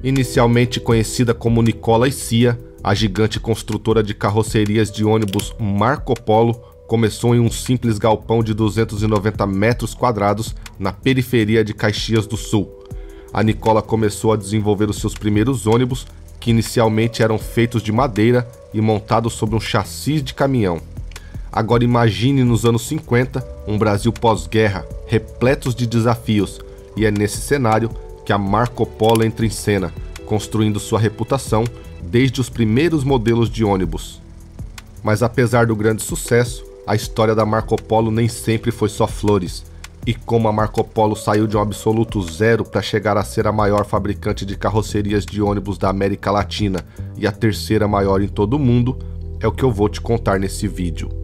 Inicialmente conhecida como Nikola e Cia, a gigante construtora de carrocerias de ônibus Marco Polo começou em um simples galpão de 290 metros quadrados na periferia de Caxias do Sul. A Nikola começou a desenvolver os seus primeiros ônibus, que inicialmente eram feitos de madeira e montados sobre um chassi de caminhão. Agora imagine nos anos 50, um Brasil pós-guerra, repletos de desafios, e é nesse cenário que a Marco Polo entra em cena, construindo sua reputação desde os primeiros modelos de ônibus. Mas apesar do grande sucesso, a história da Marco Polo nem sempre foi só flores. E como a Marco Polo saiu de um absoluto zero para chegar a ser a maior fabricante de carrocerias de ônibus da América Latina e a terceira maior em todo o mundo, é o que eu vou te contar nesse vídeo.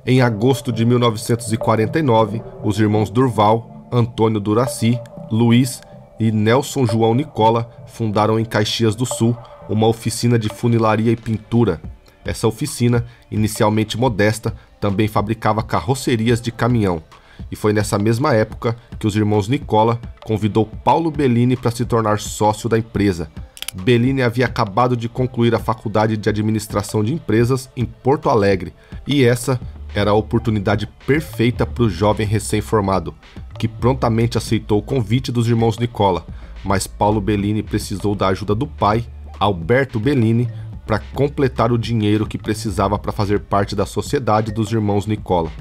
Em agosto de 1949, os irmãos Durval, Antônio Duraci, Luiz e Nelson João Nikola fundaram em Caxias do Sul uma oficina de funilaria e pintura. Essa oficina, inicialmente modesta, também fabricava carrocerias de caminhão. E foi nessa mesma época que os irmãos Nikola convidou Paulo Bellini para se tornar sócio da empresa. Bellini havia acabado de concluir a faculdade de administração de empresas em Porto Alegre, e essa era a oportunidade perfeita para o jovem recém-formado, que prontamente aceitou o convite dos irmãos Nikola, mas Paulo Bellini precisou da ajuda do pai, Alberto Bellini, para completar o dinheiro que precisava para fazer parte da sociedade dos irmãos Nikola.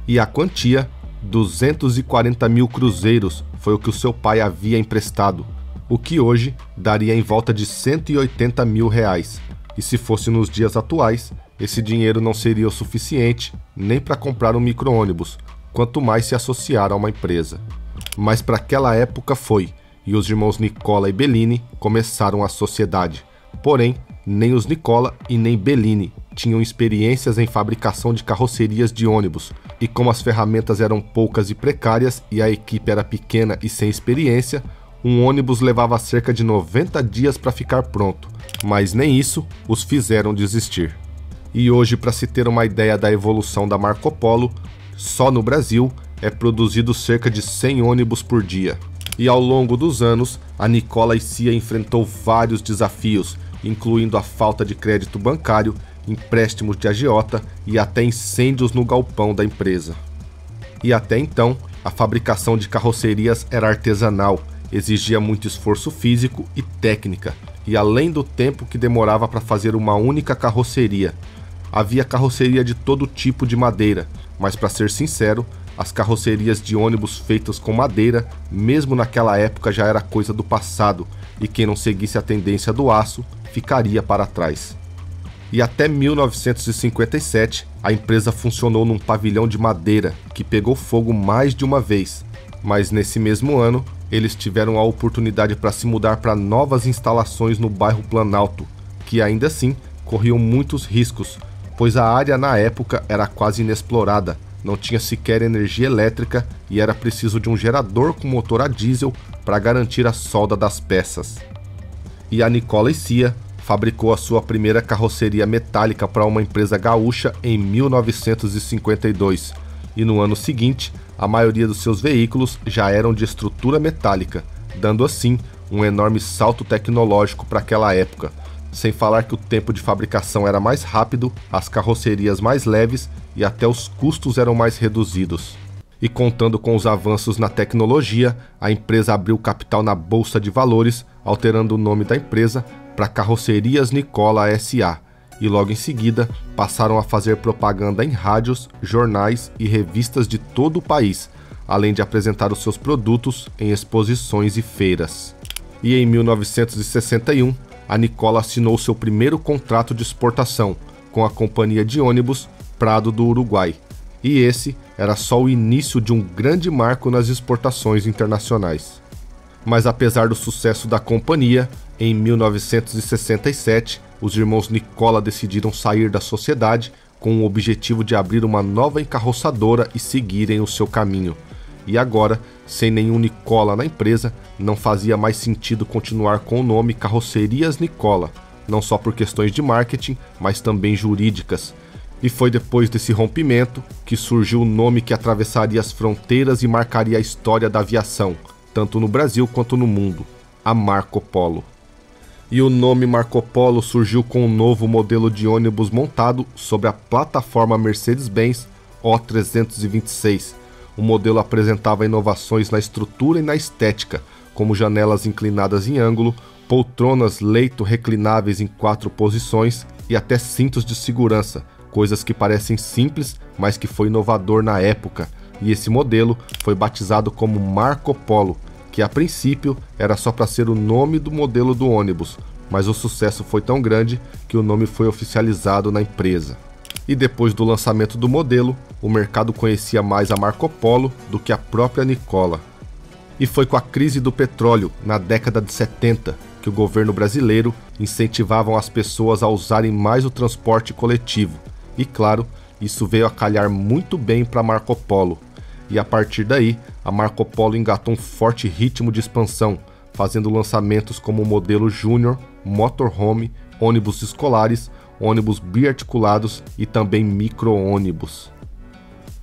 E a quantia, 240 mil cruzeiros, foi o que o seu pai havia emprestado, o que hoje daria em volta de 180 mil reais. E se fosse nos dias atuais, esse dinheiro não seria o suficiente nem para comprar um micro-ônibus, quanto mais se associar a uma empresa. Mas para aquela época foi, e os irmãos Nikola e Bellini começaram a sociedade. Porém, nem os Nikola e nem Bellini tinham experiências em fabricação de carrocerias de ônibus, e como as ferramentas eram poucas e precárias e a equipe era pequena e sem experiência, um ônibus levava cerca de 90 dias para ficar pronto, mas nem isso os fizeram desistir. E hoje, para se ter uma ideia da evolução da Marco Polo, só no Brasil é produzido cerca de 100 ônibus por dia. E ao longo dos anos, a Nikola e Cia enfrentou vários desafios, incluindo a falta de crédito bancário, empréstimos de agiota e até incêndios no galpão da empresa. E até então, a fabricação de carrocerias era artesanal, exigia muito esforço físico e técnica, e além do tempo que demorava para fazer uma única carroceria. Havia carroceria de todo tipo de madeira, mas para ser sincero, as carrocerias de ônibus feitas com madeira, mesmo naquela época, já era coisa do passado, e quem não seguisse a tendência do aço, ficaria para trás. E até 1957, a empresa funcionou num pavilhão de madeira, que pegou fogo mais de uma vez, mas nesse mesmo ano, eles tiveram a oportunidade para se mudar para novas instalações no bairro Planalto, que ainda assim corriam muitos riscos, pois a área na época era quase inexplorada, não tinha sequer energia elétrica e era preciso de um gerador com motor a diesel para garantir a solda das peças. E a Nikola e Cia fabricou a sua primeira carroceria metálica para uma empresa gaúcha em 1952, e no ano seguinte, a maioria dos seus veículos já eram de estrutura metálica, dando assim um enorme salto tecnológico para aquela época. Sem falar que o tempo de fabricação era mais rápido, as carrocerias mais leves e até os custos eram mais reduzidos. E contando com os avanços na tecnologia, a empresa abriu capital na Bolsa de Valores, alterando o nome da empresa para Carrocerias Nikola S.A. E logo em seguida passaram a fazer propaganda em rádios, jornais e revistas de todo o país, além de apresentar os seus produtos em exposições e feiras. E em 1961, a Nikola assinou seu primeiro contrato de exportação com a companhia de ônibus Prado do Uruguai, e esse era só o início de um grande marco nas exportações internacionais. Mas apesar do sucesso da companhia, em 1967, os irmãos Nikola decidiram sair da sociedade com o objetivo de abrir uma nova encarroçadora e seguirem o seu caminho. E agora, sem nenhum Nikola na empresa, não fazia mais sentido continuar com o nome Carrocerias Nikola, não só por questões de marketing, mas também jurídicas. E foi depois desse rompimento que surgiu o nome que atravessaria as fronteiras e marcaria a história da aviação, tanto no Brasil quanto no mundo, a Marco Polo. E o nome Marco Polo surgiu com um novo modelo de ônibus montado sobre a plataforma Mercedes-Benz O326. O modelo apresentava inovações na estrutura e na estética, como janelas inclinadas em ângulo, poltronas leito reclináveis em 4 posições e até cintos de segurança, coisas que parecem simples, mas que foi inovador na época, e esse modelo foi batizado como Marco Polo, que a princípio era só para ser o nome do modelo do ônibus, mas o sucesso foi tão grande que o nome foi oficializado na empresa. E depois do lançamento do modelo, o mercado conhecia mais a Marco Polo do que a própria Nicola. E foi com a crise do petróleo, na década de 70, que o governo brasileiro incentivava as pessoas a usarem mais o transporte coletivo. E claro, isso veio a calhar muito bem para a Marco Polo. E a partir daí, a Marco Polo engatou um forte ritmo de expansão, fazendo lançamentos como o modelo Júnior, Motorhome, ônibus escolares, ônibus biarticulados e também micro-ônibus.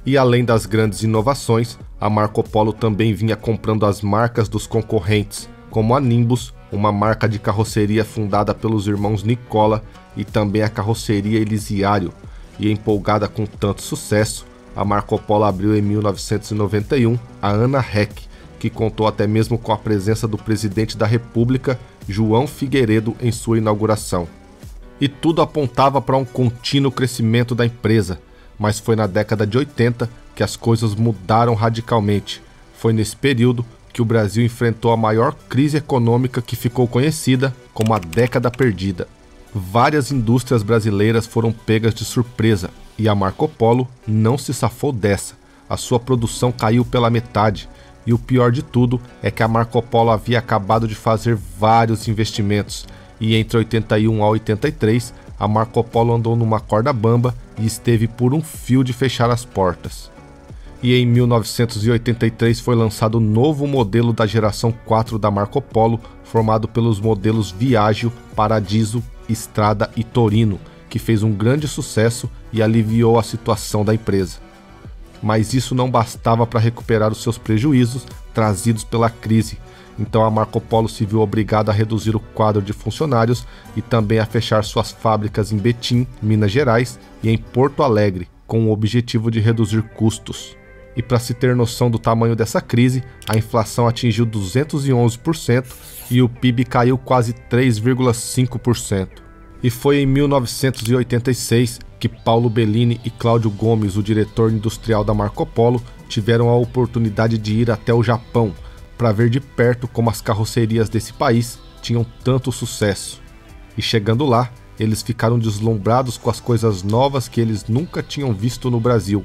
E além das grandes inovações, a Marco Polo também vinha comprando as marcas dos concorrentes, como a Nimbus, uma marca de carroceria fundada pelos irmãos Nicola, e também a carroceria Elisiário. E empolgada com tanto sucesso, a Marco Polo abriu em 1991 a Ana Rec, que contou até mesmo com a presença do presidente da República, João Figueiredo, em sua inauguração. E tudo apontava para um contínuo crescimento da empresa, mas foi na década de 80 que as coisas mudaram radicalmente. Foi nesse período que o Brasil enfrentou a maior crise econômica que ficou conhecida como a década perdida. Várias indústrias brasileiras foram pegas de surpresa e a Marco Polo não se safou dessa. A sua produção caiu pela metade e o pior de tudo é que a Marco Polo havia acabado de fazer vários investimentos e entre 81 a 83 a Marco Polo andou numa corda bamba e esteve por um fio de fechar as portas. E em 1983 foi lançado o novo modelo da geração 4 da Marco Polo, formado pelos modelos Viaggio, Paradiso, Estrada e Torino, que fez um grande sucesso e aliviou a situação da empresa. Mas isso não bastava para recuperar os seus prejuízos trazidos pela crise, então a Marco Polo se viu obrigada a reduzir o quadro de funcionários e também a fechar suas fábricas em Betim, Minas Gerais, e em Porto Alegre, com o objetivo de reduzir custos. E para se ter noção do tamanho dessa crise, a inflação atingiu 211% e o PIB caiu quase 3,5%. E foi em 1986 que Paulo Bellini e Cláudio Gomes, o diretor industrial da Marco Polo, tiveram a oportunidade de ir até o Japão para ver de perto como as carrocerias desse país tinham tanto sucesso. E chegando lá, eles ficaram deslumbrados com as coisas novas que eles nunca tinham visto no Brasil,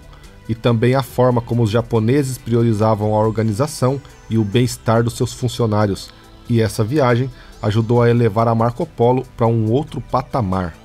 e também a forma como os japoneses priorizavam a organização e o bem-estar dos seus funcionários, e essa viagem ajudou a elevar a Marco Polo para um outro patamar.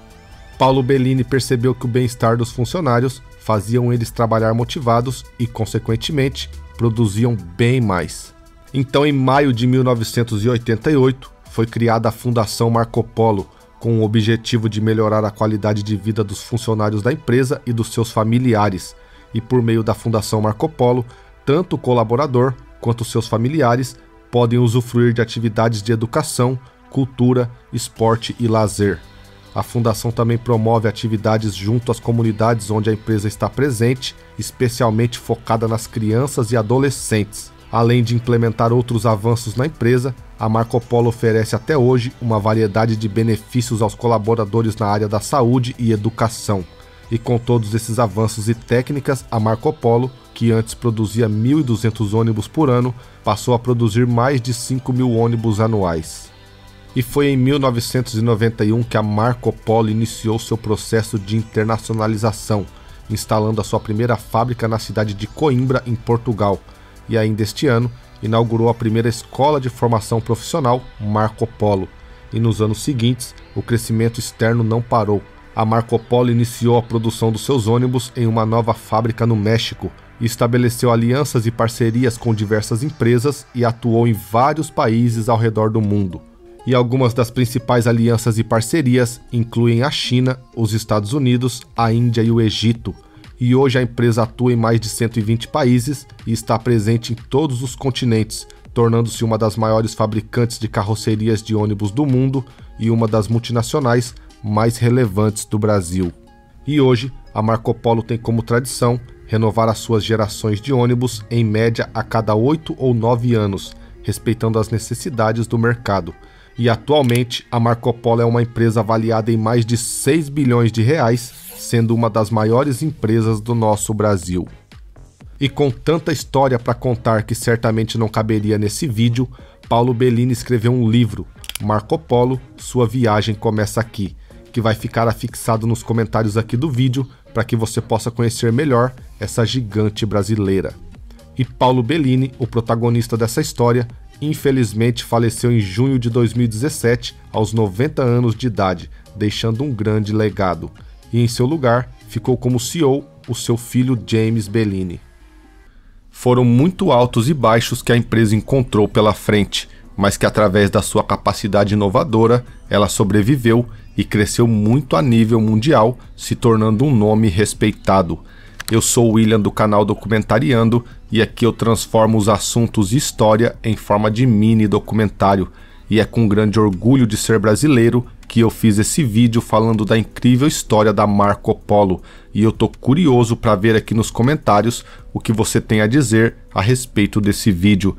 Paulo Bellini percebeu que o bem-estar dos funcionários faziam eles trabalhar motivados e, consequentemente, produziam bem mais. Então, em maio de 1988, foi criada a Fundação Marco Polo, com o objetivo de melhorar a qualidade de vida dos funcionários da empresa e dos seus familiares, e por meio da Fundação Marco Polo, tanto o colaborador quanto seus familiares podem usufruir de atividades de educação, cultura, esporte e lazer. A fundação também promove atividades junto às comunidades onde a empresa está presente, especialmente focada nas crianças e adolescentes. Além de implementar outros avanços na empresa, a Marco Polo oferece até hoje uma variedade de benefícios aos colaboradores na área da saúde e educação. E com todos esses avanços e técnicas, a Marco Polo, que antes produzia 1.200 ônibus por ano, passou a produzir mais de 5.000 ônibus anuais. E foi em 1991 que a Marco Polo iniciou seu processo de internacionalização, instalando a sua primeira fábrica na cidade de Coimbra, em Portugal, e ainda este ano inaugurou a primeira escola de formação profissional, Marco Polo, e nos anos seguintes o crescimento externo não parou. A Marco Polo iniciou a produção dos seus ônibus em uma nova fábrica no México e estabeleceu alianças e parcerias com diversas empresas e atuou em vários países ao redor do mundo. E algumas das principais alianças e parcerias incluem a China, os Estados Unidos, a Índia e o Egito. E hoje a empresa atua em mais de 120 países e está presente em todos os continentes, tornando-se uma das maiores fabricantes de carrocerias de ônibus do mundo e uma das multinacionais mais relevantes do Brasil. E hoje, a Marco Polo tem como tradição renovar as suas gerações de ônibus em média a cada 8 ou 9 anos, respeitando as necessidades do mercado. E atualmente, a Marco Polo é uma empresa avaliada em mais de 6 bilhões de reais, sendo uma das maiores empresas do nosso Brasil. E com tanta história para contar que certamente não caberia nesse vídeo, Paulo Bellini escreveu um livro, Marco Polo, Sua Viagem Começa Aqui, que vai ficar afixado nos comentários aqui do vídeo para que você possa conhecer melhor essa gigante brasileira. E Paulo Bellini, o protagonista dessa história, infelizmente faleceu em junho de 2017, aos 90 anos de idade, deixando um grande legado. E em seu lugar, ficou como CEO o seu filho James Bellini. Foram muito altos e baixos que a empresa encontrou pela frente, mas que através da sua capacidade inovadora, ela sobreviveu e cresceu muito a nível mundial, se tornando um nome respeitado. Eu sou o William do canal Documentariando e aqui eu transformo os assuntos e história em forma de mini documentário. E é com grande orgulho de ser brasileiro que eu fiz esse vídeo falando da incrível história da Marco Polo. E eu tô curioso para ver aqui nos comentários o que você tem a dizer a respeito desse vídeo.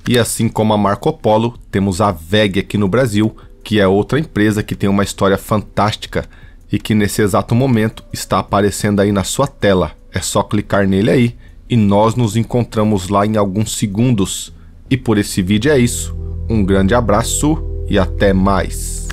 E assim como a Marco Polo, temos a WEG aqui no Brasil, que é outra empresa que tem uma história fantástica e que nesse exato momento está aparecendo aí na sua tela. É só clicar nele aí e nós nos encontramos lá em alguns segundos. E por esse vídeo é isso. Um grande abraço e até mais.